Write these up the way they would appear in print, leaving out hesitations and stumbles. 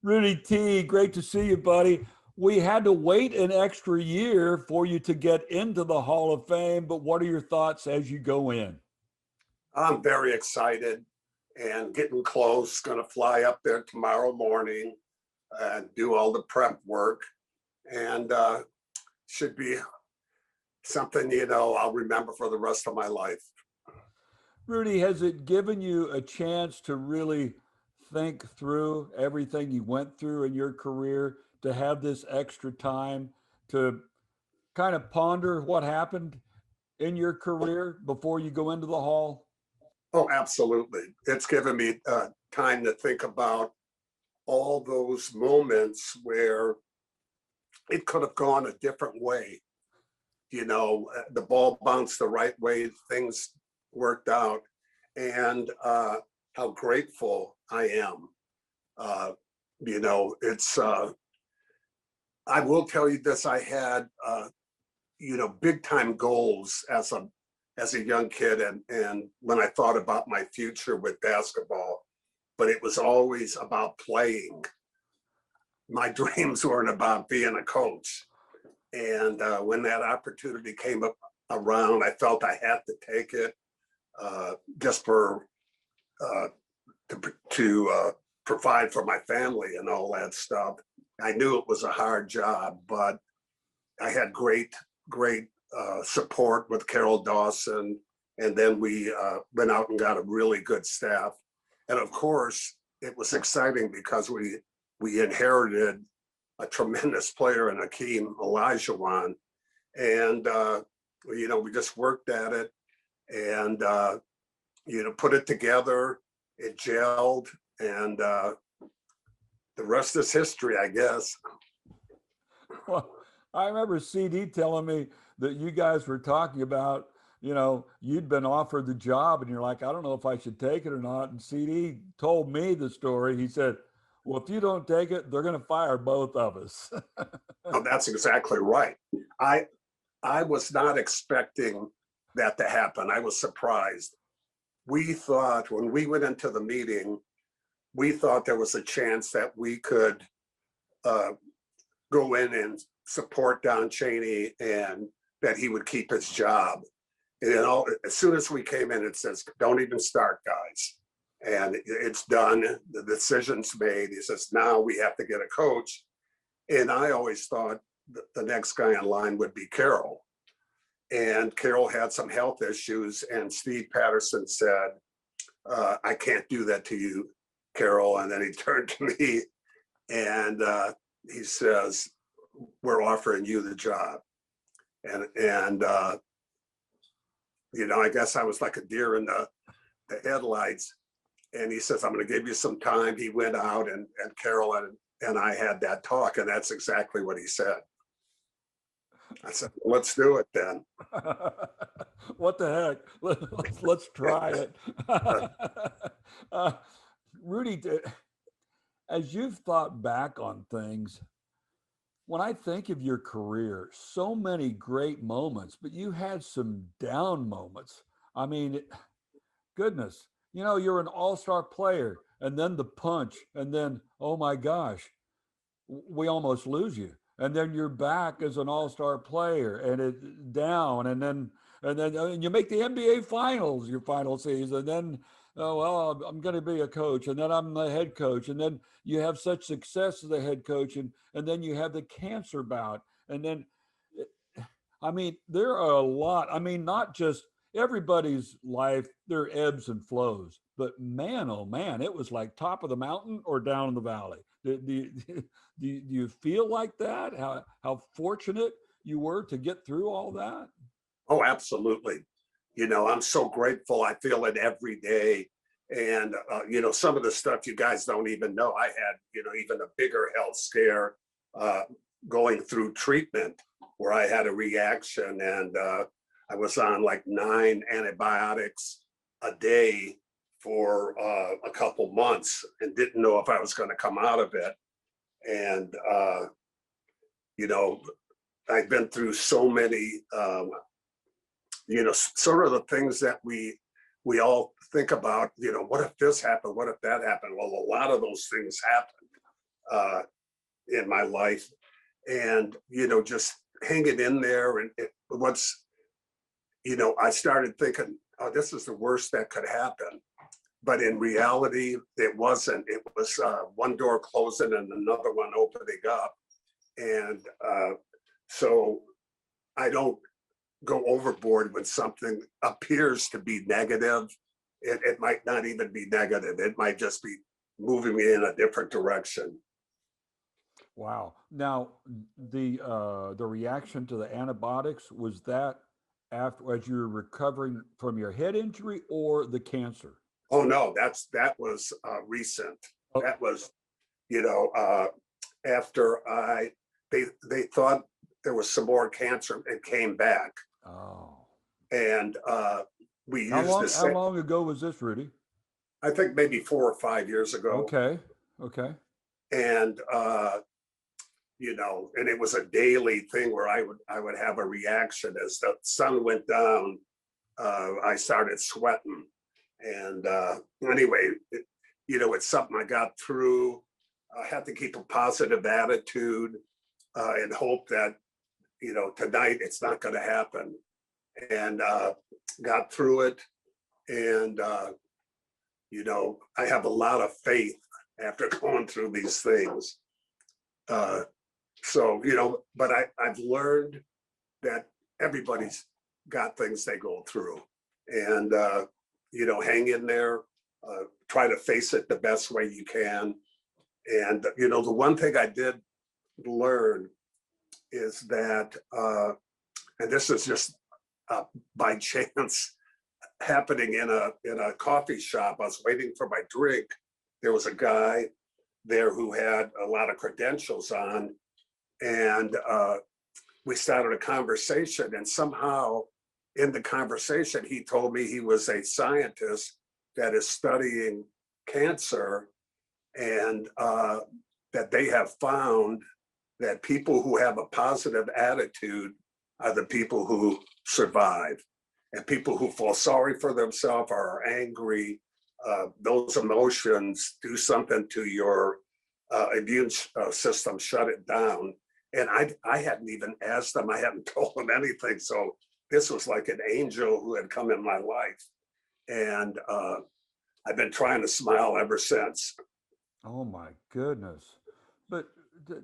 Rudy T, great to see you, buddy. We had to wait an extra year for you to get into the Hall of Fame, but what are your thoughts as you go in? I'm very excited and getting close. Going to fly up there tomorrow morning and do all the prep work, and should be something I'll remember for the rest of my life. Rudy, has it given you a chance to really think through everything you went through in your career, to have this extra time to kind of ponder what happened in your career before you go into the Hall? Oh, absolutely. It's given me time to think about all those moments where it could have gone a different way. The ball bounced the right way, things worked out, and how grateful I am. It's, I will tell you this, I had, big time goals as a young kid. And when I thought about my future with basketball, but it was always about playing. My dreams weren't about being a coach. And when that opportunity came up around, I felt I had to take it just for to provide for my family and all that stuff. I knew it was a hard job, but I had great support with Carol Dawson, and then we went out and got a really good staff. And of course, it was exciting because we inherited a tremendous player in Hakeem Olajuwon, and we just worked at it and put it together. It gelled, and the rest is history, I guess. Well, I remember CD telling me that you guys were talking about, you'd been offered the job and you're like, I don't know if I should take it or not. And CD told me the story. He said, well, if you don't take it, they're going to fire both of us. Oh, that's exactly right. I was not expecting that to happen. I was surprised. We thought when we went into the meeting, we thought there was a chance that we could go in and support Don Chaney and that he would keep his job. As soon as we came in, it says, don't even start, guys. And it's done. The decision's made. He says, now we have to get a coach. And I always thought the next guy in line would be Carol. And Carol had some health issues, and Steve Patterson said, I can't do that to you, Carol. And then he turned to me and he says, we're offering you the job. And I guess I was like a deer in the headlights. And he says, I'm going to give you some time. He went out, and Carol and I had that talk, and that's exactly what he said. I said, let's do it then. What the heck? Let's try it. Rudy, as you've thought back on things, when I think of your career, so many great moments, but you had some down moments. I mean, goodness, you're an all-star player, and then the punch, and then, oh my gosh, we almost lose you. And then you're back as an all-star player, and it down, and then you make the NBA finals your final season. And then, oh well, I'm going to be a coach, and then I'm the head coach, and then you have such success as a head coach, and then you have the cancer bout, and then, I mean, there are a lot. I mean, not just everybody's life, there are ebbs and flows, but man, oh man, it was like top of the mountain or down in the valley. Do you feel like that? How fortunate you were to get through all that? Oh, absolutely. I'm so grateful. I feel it every day. And, some of the stuff you guys don't even know. I had, even a bigger health scare going through treatment where I had a reaction, and I was on like 9 antibiotics a day for a couple months and didn't know if I was going to come out of it. And, I've been through so many, sort of the things that we all think about, what if this happened? What if that happened? Well, a lot of those things happened. uh, in my life, and just hanging in there. And I started thinking, oh, this is the worst that could happen. But in reality, it wasn't. It was one door closing and another one opening up. And so I don't go overboard when something appears to be negative. It might not even be negative. It might just be moving me in a different direction. Wow. Now, the reaction to the antibiotics, was that after as you were recovering from your head injury or the cancer? Oh no, that was recent. Oh, That was, you know, uh, after they thought there was some more cancer and came back, oh. and we How used the long how same. long ago was this, Rudy? I think maybe 4 or 5 years ago, Okay. Okay. and and it was a daily thing where I would have a reaction as the sun went down. I started sweating, and anyway, it's something I got through. I had to keep a positive attitude and hope that tonight it's not going to happen, and got through it. And I have a lot of faith after going through these things. Uh, but I've learned that everybody's got things they go through, and hang in there, try to face it the best way you can. And the one thing I did learn is that, and this is just by chance happening in a coffee shop. I was waiting for my drink. There was a guy there who had a lot of credentials on, and we started a conversation. And somehow, in the conversation, he told me he was a scientist that is studying cancer, and that they have found that people who have a positive attitude are the people who survive. And people who feel sorry for themselves or are angry, those emotions do something to your immune system, shut it down. And I hadn't even asked them, I hadn't told them anything. So this was like an angel who had come in my life. And I've been trying to smile ever since. Oh my goodness. But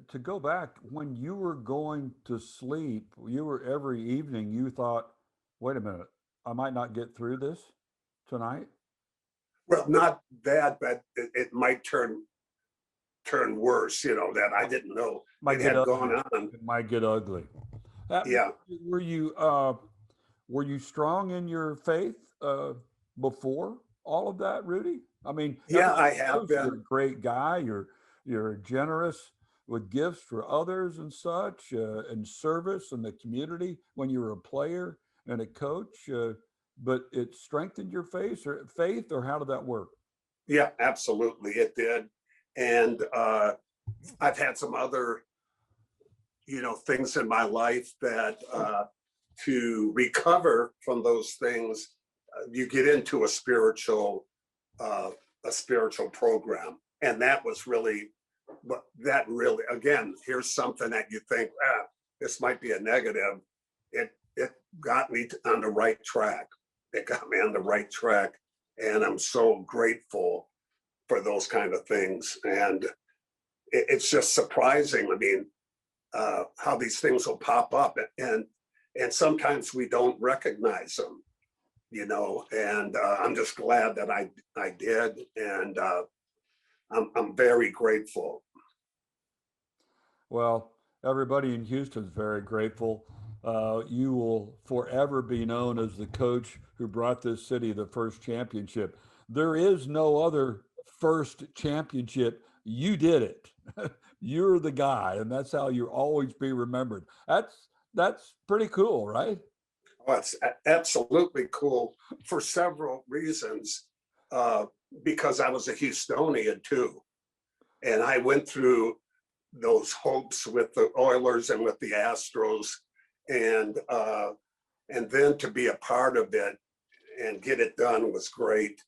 to go back, when you were going to sleep, you were every evening, you thought, wait a minute, I might not get through this tonight. Well, not that, but it might turn worse, that I didn't know Might it get had gone ugly. on. It might get ugly. Uh, Yeah. were you were you strong in your faith before all of that, Rudy? I mean, Yeah, everybody I have knows you're been. a great guy. You're generous with gifts for others and such, and service in the community when you were a player and a coach. But it strengthened your faith, or how did that work? Yeah, absolutely. It did. And I've had some other, things in my life that to recover from those things, you get into uh, a spiritual program. And that was really, that really, again, here's something that you think, this might be a negative. It got me on the right track. It got me on the right track. And I'm so grateful for those kind of things. And it's just surprising. I mean, how these things will pop up, and sometimes we don't recognize them, And I'm just glad that I did, and I'm very grateful. Well, everybody in Houston is very grateful. You will forever be known as the coach who brought this city the first championship. There is no other first championship. You did it. You're the guy, and that's how you always be remembered. That's pretty cool, right? Oh, it's absolutely cool for several reasons. Uh, because I was a Houstonian too, and I went through those hopes with the Oilers and with the Astros, and then to be a part of it and get it done was great.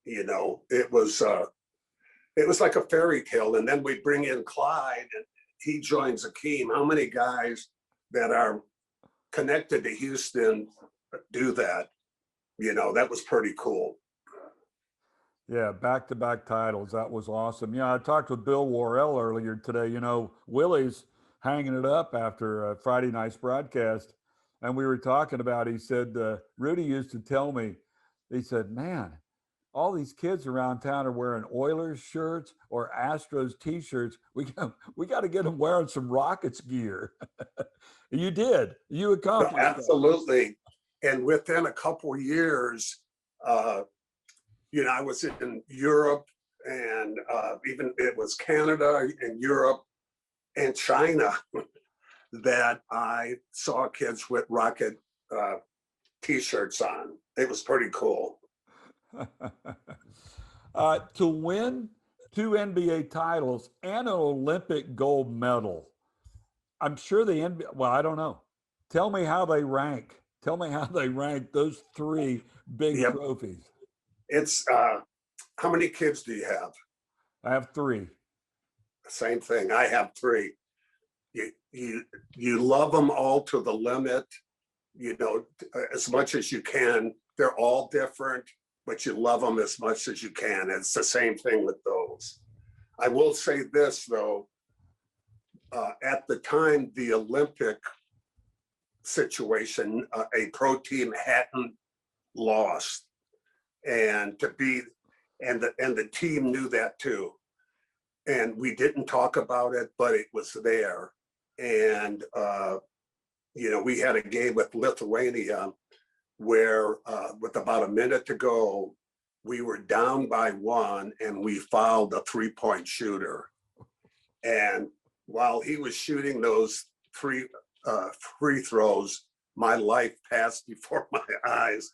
It was it was like a fairy tale. And then we bring in Clyde and he joins a team. How many guys that are connected to Houston do that? You know, that was pretty cool. Yeah, back-to-back titles. That was awesome. Yeah, I talked with Bill Worrell earlier today. You know, Willie's hanging it up after Friday night's broadcast. And we were talking about, he said, Rudy used to tell me, he said, man, all these kids around town are wearing Oilers shirts or Astros t-shirts. We got to get them wearing some Rockets gear. You did. You accomplished that. Absolutely. And within a couple of years, you know, I was in Europe and even it was Canada and Europe and China that I saw kids with Rocket t-shirts on. It was pretty cool. To win 2 NBA titles and an Olympic gold medal, I'm sure the NBA, well, I don't know. Tell me how they rank. Tell me how they rank those 3 big trophies. It's, how many kids do you have? I have 3. Same thing. I have 3. You love them all to the limit, you know, as much as you can. They're all different, but you love them as much as you can. It's the same thing with those. I will say this though, at the time, the Olympic situation, a pro team hadn't lost, and the team knew that too. And we didn't talk about it, but it was there. And, you know, we had a game with Lithuania where with about a minute to go, we were down by 1 and we fouled a 3-point shooter. And while he was shooting those 3 free throws, my life passed before my eyes.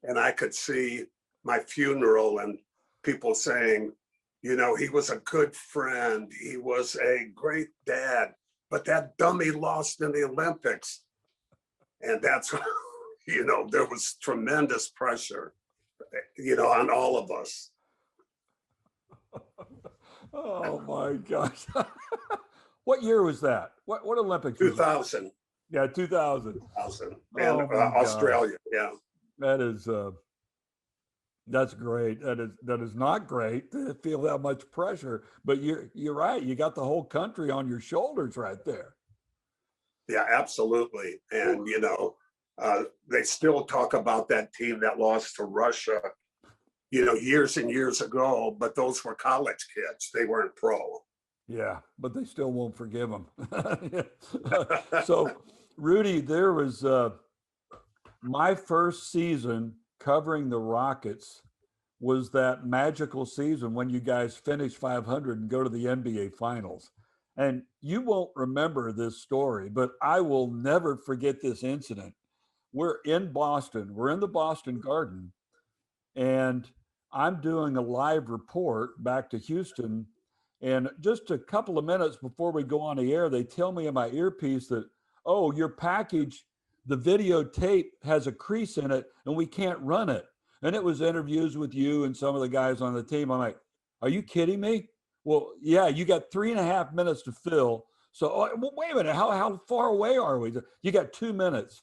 And I could see my funeral and people saying, you know, he was a good friend. He was a great dad, but that dummy lost in the Olympics. And that's, you know, there was tremendous pressure, you know, on all of us. Oh my gosh. What year was that? What Olympics? 2000. Yeah, 2000. 2000. And Australia, yeah. That is, that's great. That is not great to feel that much pressure, but you're right. You got the whole country on your shoulders right there. Yeah, absolutely. And, you know, they still talk about that team that lost to Russia, you know, years and years ago, but those were college kids. They weren't pro. Yeah, but they still won't forgive them. So, Rudy, there was my first season covering the Rockets was that magical season when you guys finish 500 and go to the NBA Finals. And you won't remember this story, but I will never forget this incident. We're in Boston, we're in the Boston Garden, and I'm doing a live report back to Houston. And just a couple of minutes before we go on the air, they tell me in my earpiece that, oh, your package, the videotape has a crease in it and we can't run it. And it was interviews with you and some of the guys on the team. I'm like, are you kidding me? Well, yeah, you got 3.5 minutes to fill. So well, wait a minute, how far away are we? You got 2 minutes.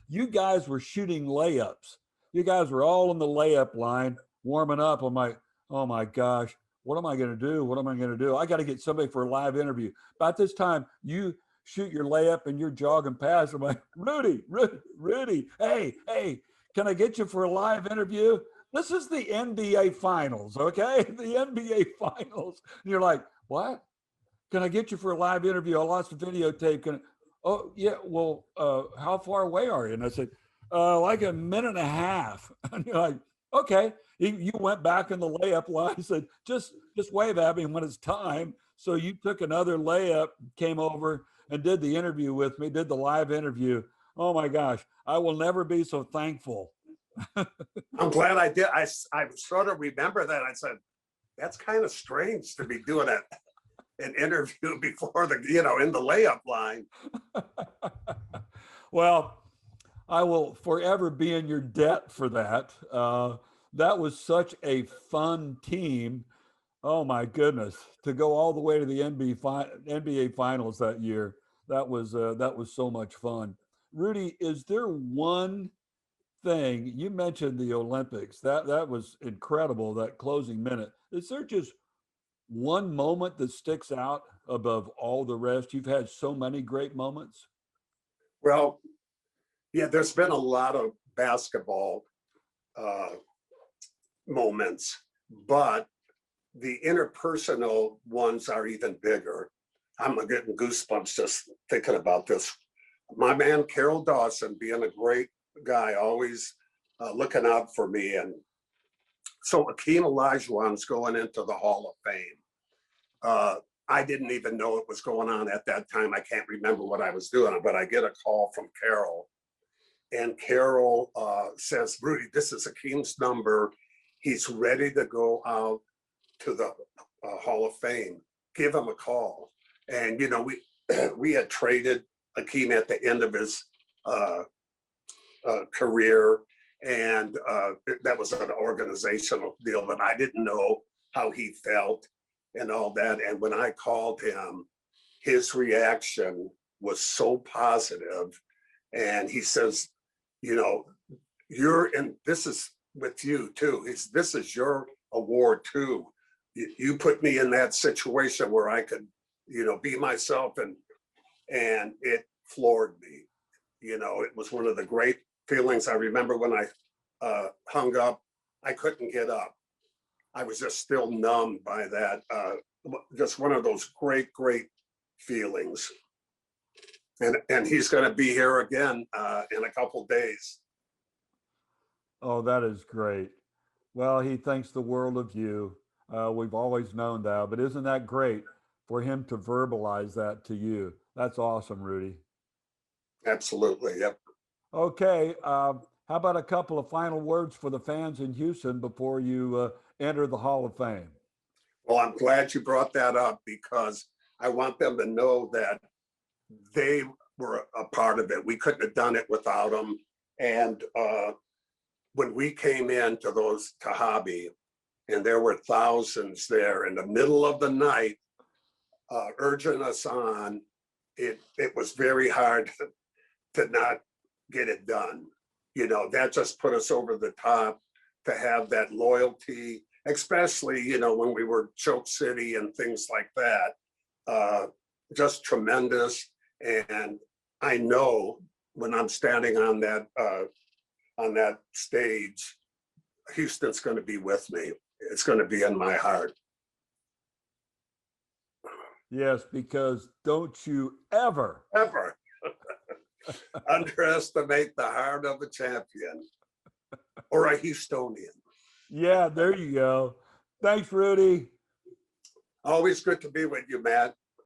You guys were shooting layups. You guys were all in the layup line, warming up. I'm like, oh my gosh, what am I going to do? What am I going to do? I got to get somebody for a live interview. About this time, you shoot your layup and you're jogging past. I'm like, Rudy, hey, can I get you for a live interview? This is the NBA Finals, okay? The NBA Finals. And you're like, what? Can I get you for a live interview? I lost the videotape. Oh, yeah, well, how far away are you? And I said, like a minute and a half. And you're like, okay. You went back in the layup line. I said, just wave at me when it's time. So you took another layup, came over and did the interview with me, did the live interview. Oh my gosh, I will never be so thankful. I'm glad I did. I sort of remember that. I said, that's kind of strange to be doing an interview before in the layup line. Well, I will forever be in your debt for that. That was such a fun team. Oh my goodness! To go all the way to the NBA Finals that year, that was so much fun. Rudy, is there one thing you mentioned the Olympics? That was incredible. That closing minute. Is there just one moment that sticks out above all the rest? You've had so many great moments. Well, yeah, there's been a lot of basketball uh, moments, but the interpersonal ones are even bigger. I'm getting goosebumps just thinking about this. My man Carol Dawson, being a great guy, always looking out for me, and so Akeem Olajuwon's going into the Hall of Fame. Uh, I didn't even know it was going on at that time. I can't remember what I was doing, but I get a call from Carol, and Carol says, "Rudy, this is Akeem's number. He's ready to go out to the Hall of Fame. Give him a call." And we we had traded Akeem at the end of his uh, career, and that was an organizational deal. But I didn't know how he felt and all that. And when I called him, his reaction was so positive, and he says, "You know, you're and this is with you too. This is your award too. You put me in that situation where I could, be myself, and it floored me. It was one of the great feelings. I remember when I hung up, I couldn't get up. I was just still numb by that. Just one of those great, great feelings. And he's going to be here again in a couple days. Oh, that is great. Well, he thinks the world of you. We've always known that, but isn't that great for him to verbalize that to you? That's awesome, Rudy. Absolutely. Yep. Okay, how about a couple of final words for the fans in Houston before you enter the Hall of Fame? Well, I'm glad you brought that up because I want them to know that they were a part of it. We couldn't have done it without them. And when we came into those Tahabi, and there were thousands there in the middle of the night, urging us on, it was very hard to not get it done. That just put us over the top to have that loyalty, especially, when we were Choke City and things like that. Just tremendous. And I know when I'm standing on that stage, Houston's going to be with me. It's going to be in my heart. Yes, because don't you ever. Ever underestimate the heart of a champion or a Houstonian. Yeah, there you go. Thanks, Rudy. Always good to be with you, Matt.